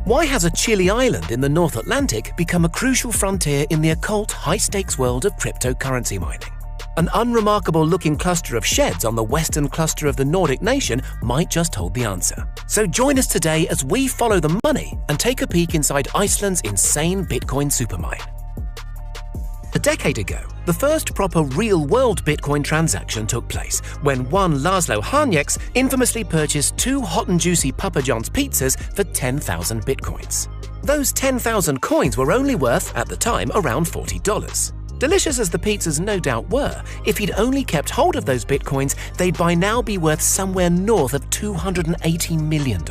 Why has a chilly island in the North Atlantic become a crucial frontier in the occult, high-stakes world of cryptocurrency mining? An unremarkable-looking cluster of sheds on the western cluster of the Nordic nation might just hold the answer. So join us today as we follow the money and take a peek inside Iceland's insane Bitcoin supermine. A decade ago, the first proper real-world Bitcoin transaction took place when one Laszlo Haneks infamously purchased 2 hot and juicy Papa John's pizzas for 10,000 Bitcoins. Those 10,000 coins were only worth, at the time, around $40. Delicious as the pizzas no doubt were, if he'd only kept hold of those Bitcoins, they'd by now be worth somewhere north of $280 million.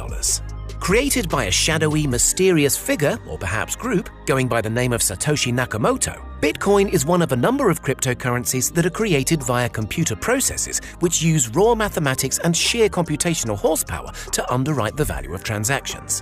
Created by a shadowy, mysterious figure, or perhaps group, going by the name of Satoshi Nakamoto, Bitcoin is one of a number of cryptocurrencies that are created via computer processes which use raw mathematics and sheer computational horsepower to underwrite the value of transactions.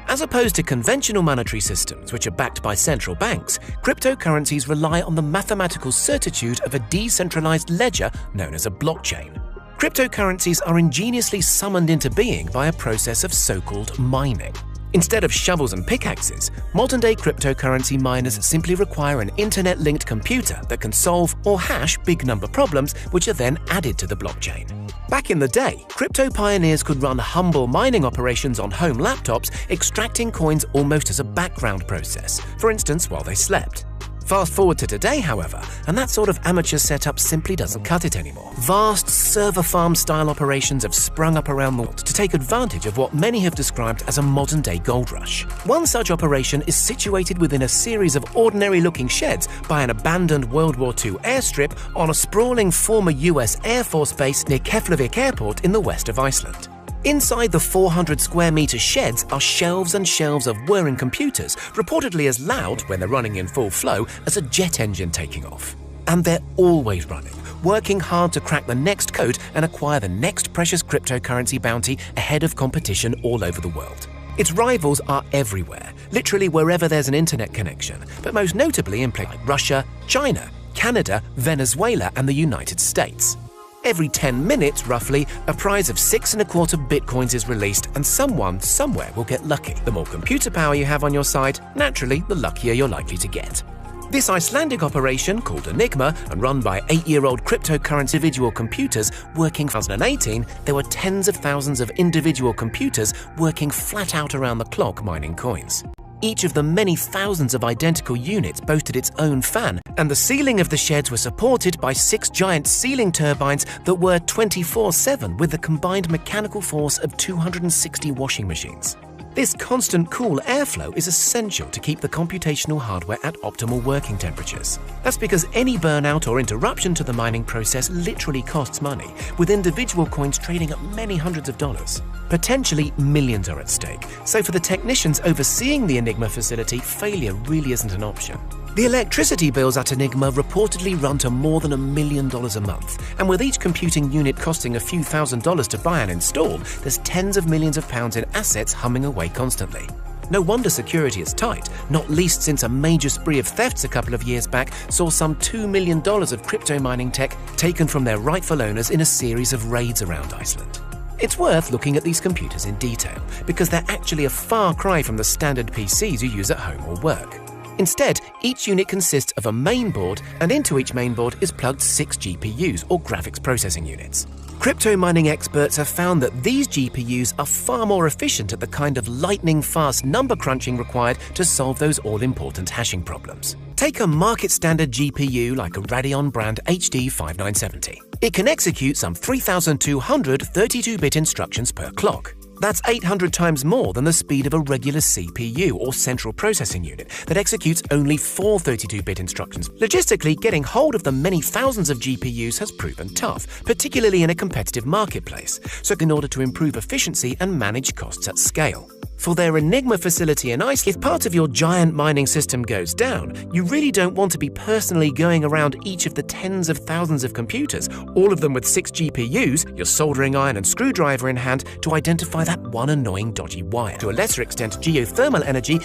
As opposed to conventional monetary systems which are backed by central banks, cryptocurrencies rely on the mathematical certitude of a decentralized ledger known as a blockchain. Cryptocurrencies are ingeniously summoned into being by a process of so-called mining. Instead of shovels and pickaxes, modern-day cryptocurrency miners simply require an internet-linked computer that can solve or hash big-number problems which are then added to the blockchain. Back in the day, crypto pioneers could run humble mining operations on home laptops, extracting coins almost as a background process, for instance while they slept. Fast forward to today, however, and that sort of amateur setup simply doesn't cut it anymore. Vast server farm-style operations have sprung up around the world to take advantage of what many have described as a modern-day gold rush. One such operation is situated within a series of ordinary-looking sheds by an abandoned World War II airstrip on a sprawling former US Air Force base near Keflavik Airport in the west of Iceland. Inside the 400-square-meter sheds are shelves and shelves of whirring computers, reportedly as loud when they're running in full flow as a jet engine taking off. And they're always running, working hard to crack the next code and acquire the next precious cryptocurrency bounty ahead of competition all over the world. Its rivals are everywhere, literally wherever there's an internet connection, but most notably in places like Russia, China, Canada, Venezuela, and the United States. Every 10 minutes, roughly, a prize of 6.25 bitcoins is released and someone, somewhere will get lucky. The more computer power you have on your side, naturally, the luckier you're likely to get. This Icelandic operation, called Enigma and run by 8-year-old cryptocurrency individual computers working in 2018, there were tens of thousands of individual computers working flat out around the clock mining coins. Each of the many thousands of identical units boasted its own fan, and the ceiling of the sheds were supported by 6 giant ceiling turbines that were 24/7 with the combined mechanical force of 260 washing machines. This constant cool airflow is essential to keep the computational hardware at optimal working temperatures. That's because any burnout or interruption to the mining process literally costs money, with individual coins trading at many hundreds of dollars. Potentially millions are at stake, so for the technicians overseeing the Enigma facility, failure really isn't an option. The electricity bills at Enigma reportedly run to more than $1 million a month, and with each computing unit costing a few $1,000s to buy and install, there's tens of millions of pounds in assets humming away constantly. No wonder security is tight, not least since a major spree of thefts a couple of years back saw some $2 million of crypto mining tech taken from their rightful owners in a series of raids around Iceland. It's worth looking at these computers in detail, because they're actually a far cry from the standard PCs you use at home or work. Instead, each unit consists of a main board, and into each main board is plugged 6 GPUs, or graphics processing units. Crypto mining experts have found that these GPUs are far more efficient at the kind of lightning-fast number crunching required to solve those all-important hashing problems. Take a market-standard GPU like a Radeon brand HD 5970. It can execute some 3,200 32-bit instructions per clock. That's 800 times more than the speed of a regular CPU or central processing unit that executes only 4 32-bit instructions. Logistically, getting hold of the many thousands of GPUs has proven tough, particularly in a competitive marketplace, so in order to improve efficiency and manage costs at scale. For their Enigma facility in Iceland, if part of your giant mining system goes down, you really don't want to be personally going around each of the tens of thousands of computers, all of them with 6 GPUs, your soldering iron and screwdriver in hand, to identify that one annoying dodgy wire. To a lesser extent, geothermal energy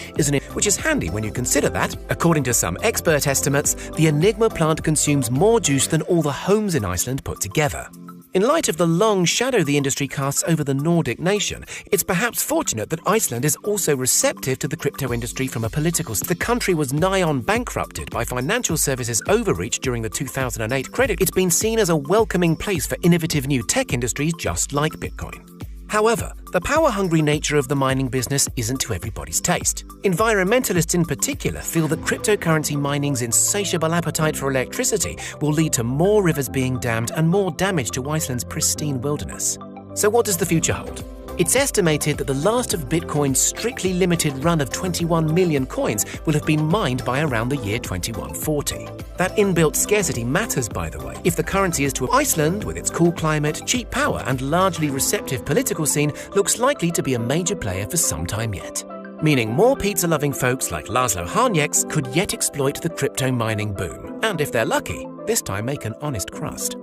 which is handy when you consider that, according to some expert estimates, the Enigma plant consumes more juice than all the homes in Iceland put together. In light of the long shadow the industry casts over the Nordic nation, it's perhaps fortunate that Iceland is also receptive to the crypto industry from a political standpoint. The country was nigh on bankrupted by financial services overreach during the 2008 credit. It's been seen as a welcoming place for innovative new tech industries just like Bitcoin. However, the power-hungry nature of the mining business isn't to everybody's taste. Environmentalists in particular feel that cryptocurrency mining's insatiable appetite for electricity will lead to more rivers being dammed and more damage to Iceland's pristine wilderness. So what does the future hold? It's estimated that the last of Bitcoin's strictly limited run of 21 million coins will have been mined by around the year 2140. That inbuilt scarcity matters, by the way. If the currency is to Iceland, with its cool climate, cheap power, and largely receptive political scene, looks likely to be a major player for some time yet. Meaning more pizza-loving folks like Laszlo Harnieks could yet exploit the crypto mining boom, and if they're lucky, this time make an honest crust.